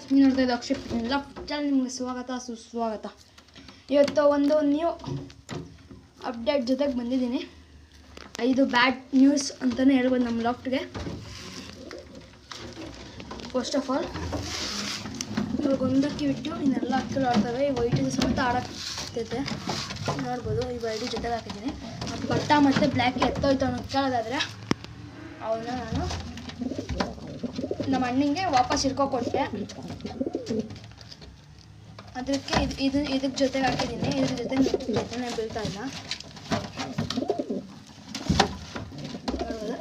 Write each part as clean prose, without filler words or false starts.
ನೀವು ನೋಡ್ತಾ ಇದ್ದು ಅಕ್ಷಯ್ ಚಾನಲ್, ನಿಮಗೆ ಸ್ವಾಗತ ಸುಸ್ವಾಗತ. ಇವತ್ತು ಒಂದು ನ್ಯೂ ಅಪ್ಡೇಟ್ ಜೊತೆಗೆ ಬಂದಿದ್ದೀನಿ. ಇದು ಬ್ಯಾಡ್ ನ್ಯೂಸ್ ಅಂತಲೇ ಹೇಳ್ಬೋದು ನಮ್ಮ ಲಾಫ್ಟ್ಗೆ. ಫಸ್ಟ್ ಆಫ್ ಆಲ್ ಇವಾಗ ಒಂದಕ್ಕೆ ಬಿಟ್ಟು ಇನ್ನೆಲ್ಲ ಅಕ್ಕಲು ಆಡ್ತವೆ. ಈ ವೈಟ್ ಸಮೇತ ಆಡಾಕ್ತೈತೆ ನೋಡ್ಬೋದು. ಈ ವೈಟ್ ಜೊತೆಗೆ ಹಾಕಿದ್ದೀನಿ. ಬಟ್ಟ ಮತ್ತು ಬ್ಲ್ಯಾಕ್ ಎತ್ತೋಯ್ತು ಅನ್ನೋ ಕೇಳೋದಾದರೆ ಅವನ್ನ ನಾನು ನಮ್ಮ ಅಣ್ಣಂಗೆ ವಾಪಸ್ ಇಟ್ಕೊಕೊಟ್ಟೆ. ಅದಕ್ಕೆ ಇದಕ್ಕೆ ಜೊತೆಗೆ ಹಾಕಿದ್ದೀನಿ. ಇದ್ರ ಜೊತೆನೇ ಬೀಳ್ತಾ ಇಲ್ಲ.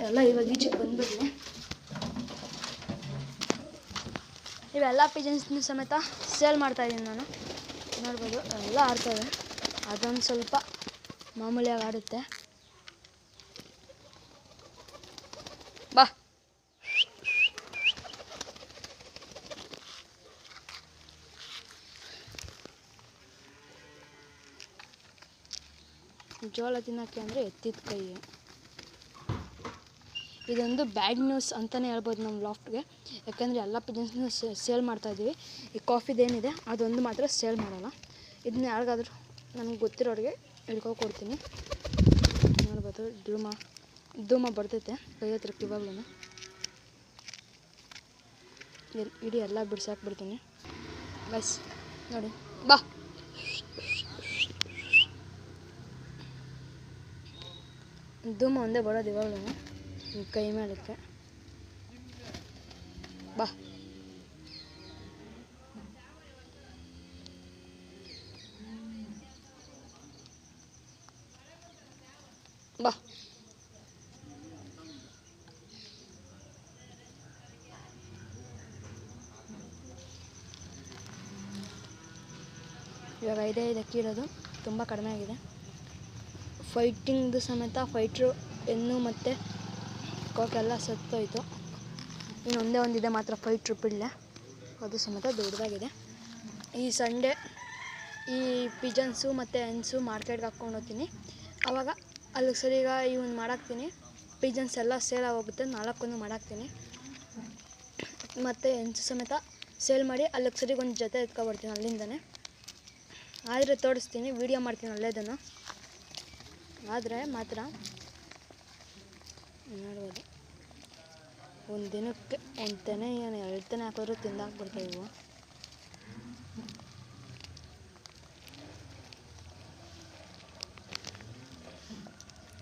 ಎಲ್ಲ ಇವಾಗ ಈಚೆಗೆ ಬಂದ್ಬಿಟ್ಟಿದೆ. ಇವೆಲ್ಲ ಪಿಜನ್ಸ್ನ ಸಮೇತ ಸೇಲ್ ಮಾಡ್ತಾಯಿದ್ದೀನಿ ನಾನು. ನೋಡ್ಬೋದು ಎಲ್ಲ ಆಡ್ತವೆ. ಅದೊಂದು ಸ್ವಲ್ಪ ಮಾಮೂಲಿಯಾಗಿ ಆಡುತ್ತೆ. ಬಾ ಜೋಳ ತಿನ್ನೋಕ್ಕೆ ಅಂದರೆ ಎತ್ತಿದ ಕೈ. ಇದೊಂದು ಬ್ಯಾಡ್ ನ್ಯೂಸ್ ಅಂತಲೇ ಹೇಳ್ಬೋದು ನಮ್ಮ ಲಾಫ್ಟ್ಗೆ. ಯಾಕಂದರೆ ಎಲ್ಲ ಪಿಜನ್ಸ್ನ ಸೇಲ್ ಮಾಡ್ತಾಯಿದ್ದೀವಿ. ಈ ಕಾಫಿದೇನಿದೆ ಅದೊಂದು ಮಾತ್ರ ಸೇಲ್ ಮಾಡೋಲ್ಲ. ಇದನ್ನ ಯಾರಿಗಾದ್ರೂ ನನಗೆ ಗೊತ್ತಿರೋರಿಗೆ ಹಿಡ್ಕೊಡ್ತೀನಿ. ನೋಡ್ಬೋದು ಧೂಮ ಬರ್ತೈತೆ ಕೈ ಹತ್ರಕ್ಕೆ. ಇವಾಗಲೂ ಇಡೀ ಎಲ್ಲ ಬಿಡ್ಸಾಕ್ಬಿಡ್ತೀನಿ ಬಸ್. ನೋಡಿ ಬಾ. ಧೂಮ ಒಂದೇ ಬರೋದು ಇವಾಗಲೂ ಕೈ ಮೇಲಕ್ಕೆ. ಬಾ ಬಾ. ಇವಾಗ ಇದಕ್ಕೆ ಇರೋದು ತುಂಬ ಕಡಿಮೆ ಆಗಿದೆ. ಫೈಟಿಂಗ್ದು ಸಮೇತ ಫೈಟ್ರು ಹೆಣ್ಣು ಮತ್ತು ಕೋಕೆಲ್ಲ ಸತ್ತೋಯ್ತು. ಇನ್ನೊಂದೇ ಒಂದಿದೆ ಮಾತ್ರ ಫೈಟ್ರು ಪಿಳ್ಳೆ, ಅದು ಸಮೇತ ದೊಡ್ಡದಾಗಿದೆ. ಈ ಸಂಡೇ ಈ ಪಿಜನ್ಸು ಮತ್ತು ಹೆಣ್ಸು ಮಾರ್ಕೆಟ್ಗೆ ಹಾಕ್ಕೊಂಡು ಹೋಗ್ತೀನಿ. ಆವಾಗ ಅಲ್ಲಿಗೆ ಸರಿಗ ಇವನ್ನ ಮಾಡಾಕ್ತೀನಿ. ಪಿಜನ್ಸ್ ಎಲ್ಲ ಸೇಲ್ ಆಗೋಗುತ್ತೆ. 4 ಮಾಡಾಕ್ತೀನಿ. ಮತ್ತು ಹೆಣ್ಸು ಸಮೇತ ಸೇಲ್ ಮಾಡಿ ಅಲ್ಲಿಗೆ ಸರಿಗೆ ಒಂದು ಜೊತೆ ಎತ್ಕೊಬರ್ತೀನಿ ಅಲ್ಲಿಂದನೇ. ಆದರೆ ತೋರಿಸ್ತೀನಿ, ವೀಡಿಯೋ ಮಾಡ್ತೀನಿ ಅಲ್ಲೇದನ್ನು. ಆದರೆ ಮಾತ್ರ ನೋಡ್ಬೋದು ಒಂದು ದಿನಕ್ಕೆ ಒಂದು ತೆನೆ ಏನು 2 ತೆನೆ ಹಾಕಿದ್ರು ತಿಂದಾಕ್ಬಿಡ್ತಾವೆ ಇವು.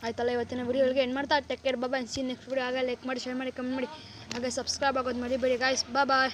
ಆಯ್ತಲ್ಲ, ಇವತ್ತಿನ ವಿಡಿಯೋಗಳಿಗೆ ಏನು ಮಾಡ್ತಾ take care. Bye. See next video. ಆಗ ಲೈಕ್ ಮಾಡಿ, ಶೇರ್ ಮಾಡಿ, ಕಮೆಂಟ್ ಮಾಡಿ, ಹಾಗೆ ಸಬ್ಸ್ಕ್ರೈಬ್ ಆಗೋದು ಮರಿಬೇಡಿ ಗಾಯ್ಸ್. ಬಾಯ್.